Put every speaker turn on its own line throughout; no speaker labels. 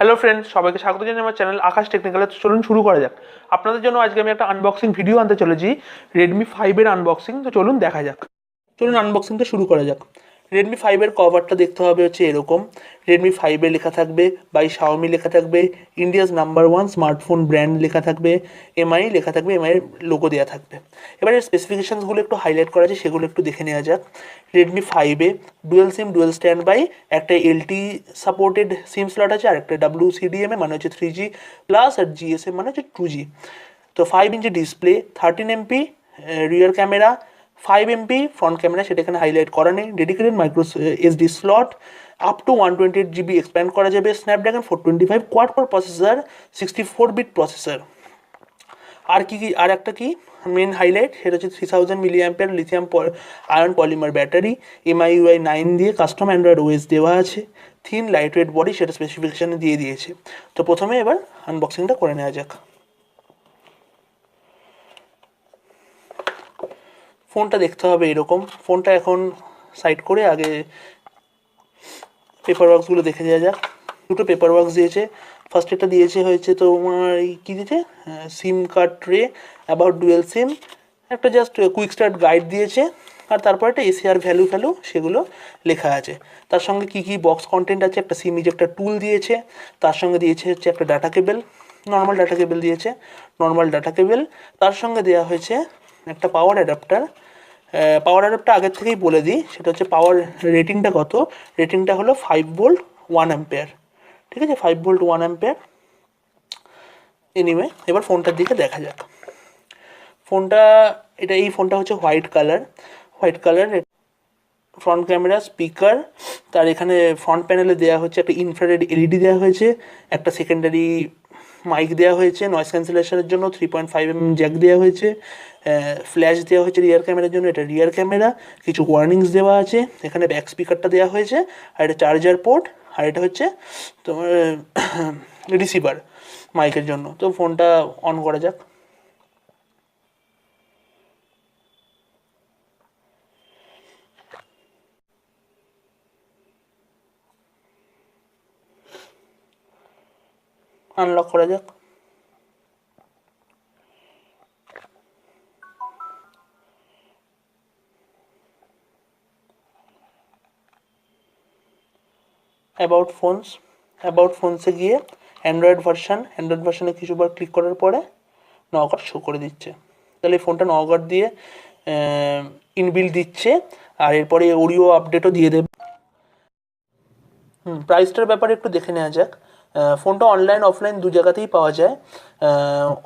Hello friends, সবাইকে স্বাগত জানাই আমার চ্যানেল আকাশ টেকনিক্যালে। চলুন শুরু করা যাক। আপনাদের জন্য আজকে আমি একটা আনবক্সিং ভিডিও আনতে চলেছি, রেডমি 5-এর আনবক্সিং। তো চলুন দেখা যাক। চলুন আনবক্সিংটা শুরু করা যাক। রেডমি 5-এর কভারটা দেখতে হবে হচ্ছে এরকম। রেডমি 5-এ লেখা থাকবে বাই শাওমি লেখা থাকবে, ইন্ডিয়াস নাম্বার 1 স্মার্টফোন ব্র্যান্ড লেখা থাকবে, এমআই লেখা থাকবে, এমআই এর লোগো দেওয়া থাকবে। এবার এর স্পেসিফিকেশনসগুলো একটু হাইলাইট করা আছে, সেগুলো একটু দেখে নেওয়া যাক। রেডমি 5-এ dual SIM dual standby, একটা এলটি সাপোর্টেড সিম স্লট আছে, আর একটা WCDMA মানে হচ্ছে 3G প্লাস, আর GSM মানে হচ্ছে 2G। তো 5 inch display, 13 MP rear camera, 5 MP front camera, সেটা এখানে হাইলাইট করা নেই। Dedicated micro SD slot, up to 128GB expand করা যাবে। স্ন্যাপড্রাগন 425 কোয়াড কোর প্রসেসর, 64-বিট প্রসেসর। আর কি আর একটা কি মেন হাইলাইট, সেটা হচ্ছে 3000 mAh lithium ion polymer battery, MIUI 9 দিয়ে কাস্টম অ্যান্ড্রয়েড OS দেওয়া আছে, থিন লাইট ওয়েট বডি, সেটা স্পেসিফিকেশানে দিয়ে দিয়েছে। তো প্রথমে এবার আনবক্সিংটা করে নেওয়া যাক। ফোনটা দেখতে হবে এরকম। ফোনটা এখন সাইড করে আগে পেপার ওয়ার্কসগুলো দেখে যাওয়া যাক। দুটো পেপার ওয়ার্কস দিয়েছে। ফার্স্ট এটা দিয়েছে হয়েছে তোমার কী দিয়েছে, SIM card tray, about dual SIM, একটা জাস্ট কুইক স্টার্ট গাইড দিয়েছে, আর তারপর একটা ACR ভ্যালু সেগুলো লেখা আছে। তার সঙ্গে কী কী বক্স কন্টেন্ট আছে, একটা সিম ইজেক্টর টুল দিয়েছে, তার সঙ্গে দিয়েছে হচ্ছে একটা data cable, normal data cable দিয়েছে, নর্মাল ডাটা কেবেল। তার সঙ্গে দেওয়া হয়েছে একটা পাওয়ার অ্যাডাপ্টার। পাওয়ার অ্যাডাপ্টার আগের থেকেই বলে দিই, সেটা হচ্ছে পাওয়ার রেটিংটা কত। রেটিংটা হলো 5V 1A, ঠিক আছে, 5V 1A। এনিওয়ে, এবার ফোনটার দিকে দেখা যাক। এই ফোনটা হচ্ছে white colour. Front camera, speaker, তার এখানে ফ্রন্ট প্যানেলে দেওয়া হচ্ছে একটা ইনফ্রারেড LED দেওয়া হয়েছে, একটা সেকেন্ডারি মাইক দেওয়া হয়েছে নয়েজ ক্যান্সেলেশনের জন্য, 3.5mm জ্যাক দেওয়া হয়েছে, ফ্ল্যাশ দেওয়া হয়েছে রিয়ার ক্যামেরার জন্য, এটা রিয়ার ক্যামেরা। কিছু ওয়ার্নিংস দেওয়া আছে, এখানে ব্যাক স্পিকারটা দেওয়া হয়েছে, আর এটা চার্জার পোর্ট, আর এটা হচ্ছে তোমার রিসিভার মাইকের জন্য। তো ফোনটা অন করা যাক। আনলক করা যাক। অ্যাবাউট ফোনসে গিয়ে অ্যান্ড্রয়েড ভার্সানে কিছুবার ক্লিক করার পরে নগট শো করে দিচ্ছে। তাহলে এই ফোনটা নগট দিয়ে ইনবিল দিচ্ছে, আর এরপরে ওরিও আপডেটও দিয়ে দেবে। প্রাইসটার ব্যাপারে একটু দেখে নেওয়া যাক। ফোনটা অনলাইন অফলাইন দু জায়গাতেই পাওয়া যায়।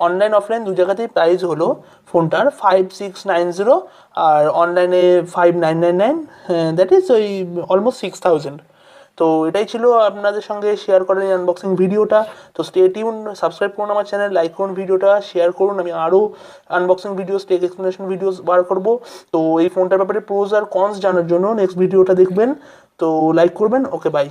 অনলাইন অফলাইন দু জায়গাতেই প্রাইস হলো ফোনটার 5690, আর অনলাইনে 5999, দ্যাট ইজ ওই অলমোস্ট 6000। তো এটাই ছিল আপনাদের সঙ্গে শেয়ার করার এই আনবক্সিং ভিডিওটা। তো স্টে টিউন, সাবস্ক্রাইব করুন আমার চ্যানেল, লাইক করুন ভিডিওটা, শেয়ার করুন। আমি আরও unboxing videos, tech explanation videos বার করবো। তো এই ফোনটার ব্যাপারে প্রোজ আর কনস জানার জন্য নেক্সট ভিডিওটা দেখবেন। তো লাইক করবেন। ওকে, বাই।